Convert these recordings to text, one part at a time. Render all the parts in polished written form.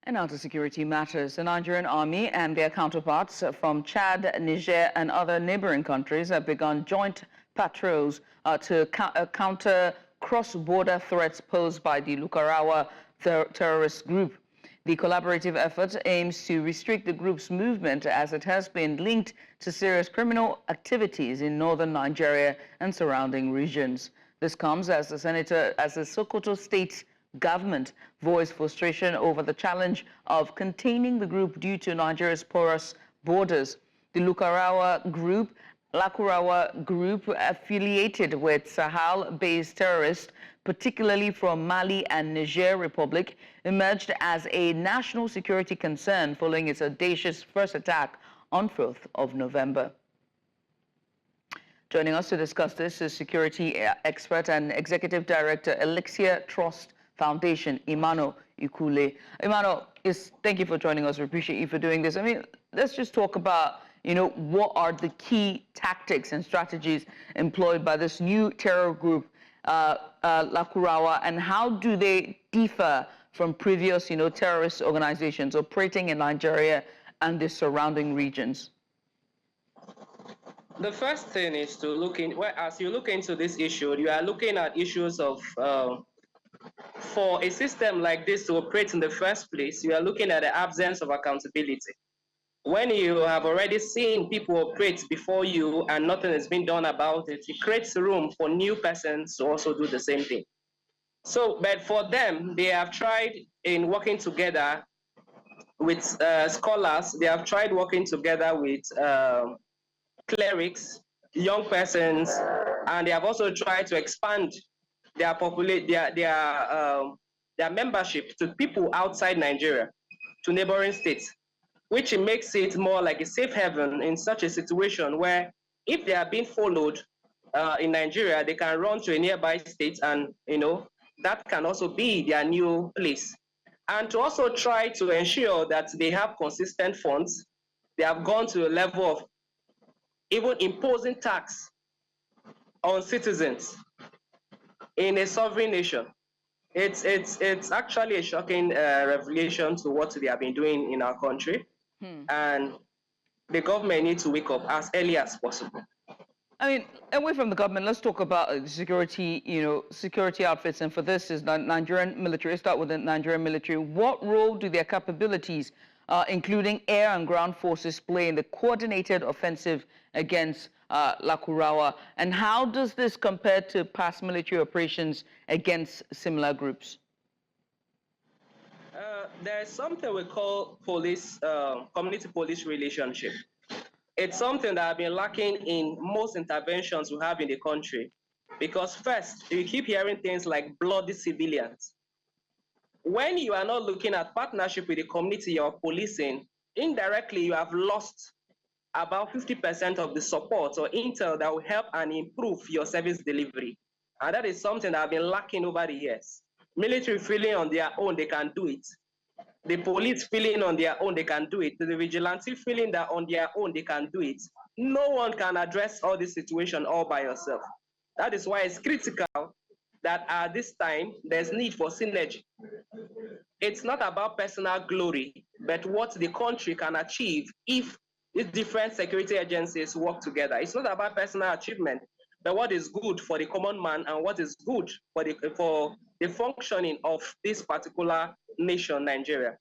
And now to security matters. The Nigerian Army and their counterparts from Chad, Niger and other neighboring countries have begun joint patrols to counter cross-border threats posed by the Lakurawa terrorist group. The collaborative effort aims to restrict the group's movement as it has been linked to serious criminal activities in northern Nigeria and surrounding regions. This comes as the Sokoto State Government voiced frustration over the challenge of containing the group due to Nigeria's porous borders. The Lakurawa group affiliated with Sahel-based terrorists, particularly from Mali and Niger Republic, emerged as a national security concern following its audacious first attack on 4th of November. Joining us to discuss this is security expert and executive director, Elixir Trust Foundation, Emmanuel Ikule. Emmanuel, thank you for joining us. We appreciate you for doing this. I mean, let's just talk about, what are the key tactics and strategies employed by this new terror group, Lakurawa, and how do they differ from previous, terrorist organizations operating in Nigeria and the surrounding regions? The first thing is to look in, as you look into this issue, you are looking at issues of for a system like this to operate in the first place, you are looking at the absence of accountability. When you have already seen people operate before you and nothing has been done about it, it creates room for new persons to also do the same thing. So, but for them, they have tried in working together with scholars, they have tried working together with clerics, young persons, and they have also tried to expand their membership to people outside Nigeria, to neighboring states, which makes it more like a safe haven in such a situation where if they are being followed in Nigeria, they can run to a nearby state and, that can also be their new place. And to also try to ensure that they have consistent funds, they have gone to a level of even imposing tax on citizens in a sovereign nation. It's actually a shocking revelation to what they have been doing in our country, and the government needs to wake up as early as possible. I mean, away from the government, let's talk about security, security outfits, and for this is the Nigerian military. Let's start with the Nigerian military. What role do their capabilities, including air and ground forces, play in the coordinated offensive against Lakurawa, and how does this compare to past military operations against similar groups? There's something we call police, community police relationship. It's something that has been lacking in most interventions we have in the country, because first, you keep hearing things like bloody civilians. When you are not looking at partnership with the community you're policing, indirectly you have lost about 50% of the support or intel that will help and improve your service delivery. And that is something that has been lacking over the years. Military feeling on their own, they can do it. The police feeling on their own, they can do it. The vigilante feeling that on their own, they can do it. No one can address all this situation all by yourself. That is why it's critical that at this time, there's need for synergy. It's not about personal glory, but what the country can achieve if these different security agencies work together. It's not about personal achievement, but what is good for the common man and what is good for the functioning of this particular nation, Nigeria.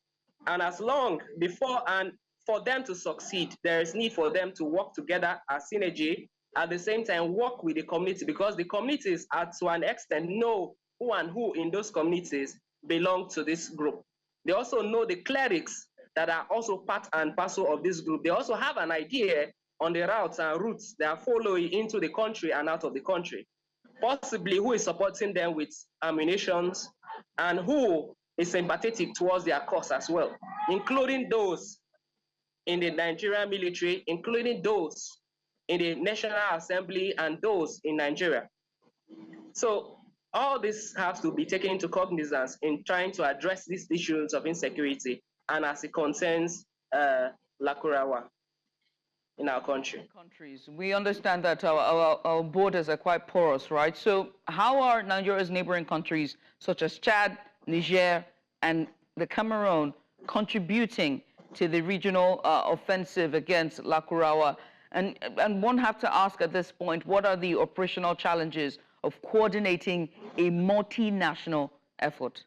And as long before and for them to succeed, there is need for them to work together as synergy, at the same time work with the community, because the communities, to an extent, know who and who in those communities belong to this group. They also know the clerics that are also part and parcel of this group. They also have an idea on the routes and routes they are following into the country and out of the country. Possibly who is supporting them with ammunitions and who is sympathetic towards their cause as well, including those in the Nigerian military, including those in the National Assembly and those in Nigeria. So all this has to be taken into cognizance in trying to address these issues of insecurity and as it concerns Lakurawa in our country. We understand that our borders are quite porous, right? So how are Nigeria's neighboring countries, such as Chad, Niger, and the Cameroon, contributing to the regional offensive against Lakurawa. And one have to ask at this point, what are the operational challenges of coordinating a multinational effort?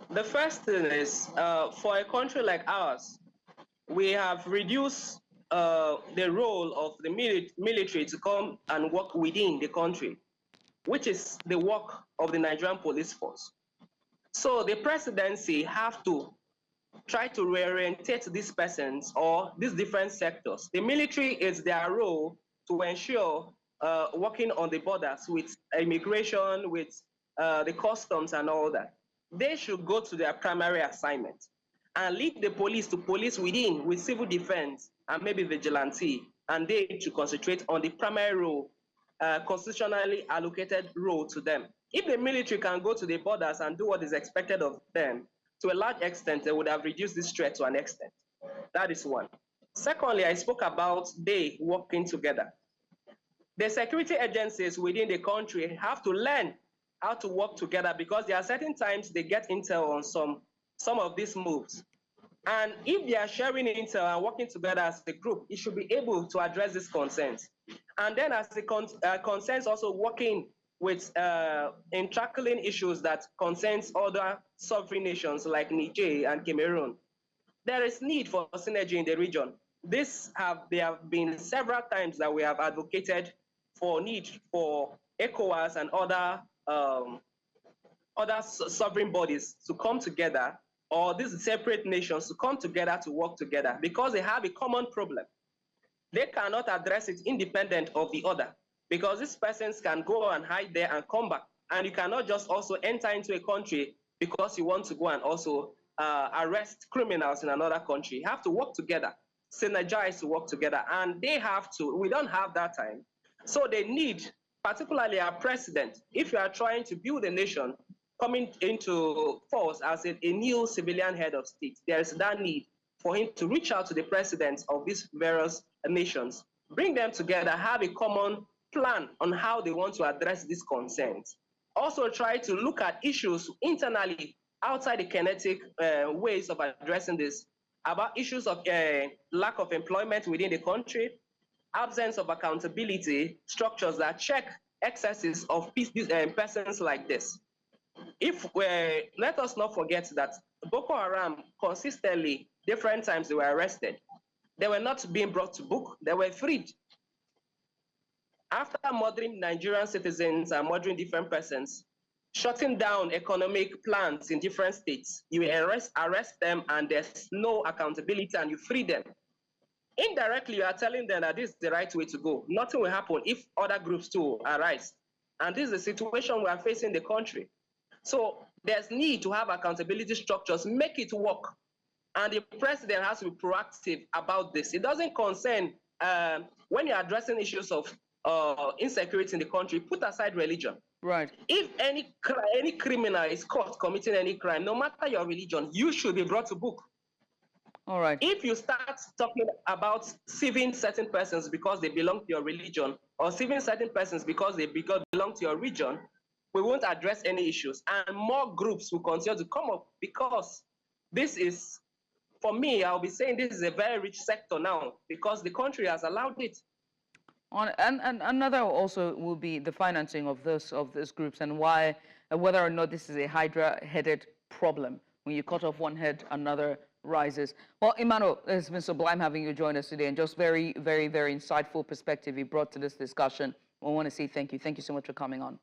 The first thing is, for a country like ours, we have reduced the role of the military to come and work within the country, which is the work of the Nigerian police force. So the presidency have to try to reorientate these persons or these different sectors. The military is their role to ensure working on the borders with immigration, with the customs and all that. They should go to their primary assignment and leave the police to police within with civil defense and maybe vigilante, and they to concentrate on the primary role, constitutionally allocated role to them. If the military can go to the borders and do what is expected of them, to a large extent, they would have reduced this threat to an extent. That is one. Secondly, I spoke about they working together. The security agencies within the country have to learn how to work together, because there are certain times they get intel on some of these moves. And if they are sharing intel and working together as a group, it should be able to address these concerns. And then as the concerns also working with in tackling issues that concerns other sovereign nations like Niger and Cameroon. There is need for synergy in the region. There have been several times that we have advocated for need for ECOWAS and other sovereign bodies to come together, or these separate nations to come together to work together, because they have a common problem. They cannot address it independent of the other, because these persons can go and hide there and come back. And you cannot just also enter into a country because you want to go and also arrest criminals in another country. You have to work together, synergize to work together. And they have to, we don't have that time. So they need, particularly our president, if you are trying to build a nation coming into force as a new civilian head of state, there is that need for him to reach out to the presidents of these various nations, bring them together, have a common plan on how they want to address these concerns. Also try to look at issues internally outside the kinetic ways of addressing this, about issues of lack of employment within the country, absence of accountability structures that check excesses of persons like this. Let us not forget that Boko Haram consistently, different times they were arrested. They were not being brought to book, they were freed. After murdering Nigerian citizens and murdering different persons, shutting down economic plans in different states, you arrest them and there's no accountability and you free them. Indirectly, you are telling them that this is the right way to go. Nothing will happen if other groups too arise. And this is the situation we are facing in the country. So there's need to have accountability structures, make it work. And the president has to be proactive about this. It doesn't concern, when you're addressing issues of insecurity in the country, put aside religion. Right. If any criminal is caught committing any crime, no matter your religion, you should be brought to book. All right. If you start talking about saving certain persons because they belong to your religion, or saving certain persons because they belong to your region, we won't address any issues. And more groups will continue to come up, because this is, for me, I'll be saying this is a very rich sector now, because the country has allowed it. And another also will be the financing of these groups, and why, whether or not this is a hydra-headed problem. When you cut off one head, another rises. Well, Emmanuel, it's been sublime having you join us today, and just very, very, very insightful perspective you brought to this discussion. We want to say thank you. Thank you so much for coming on.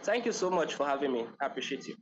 Thank you so much for having me. I appreciate you.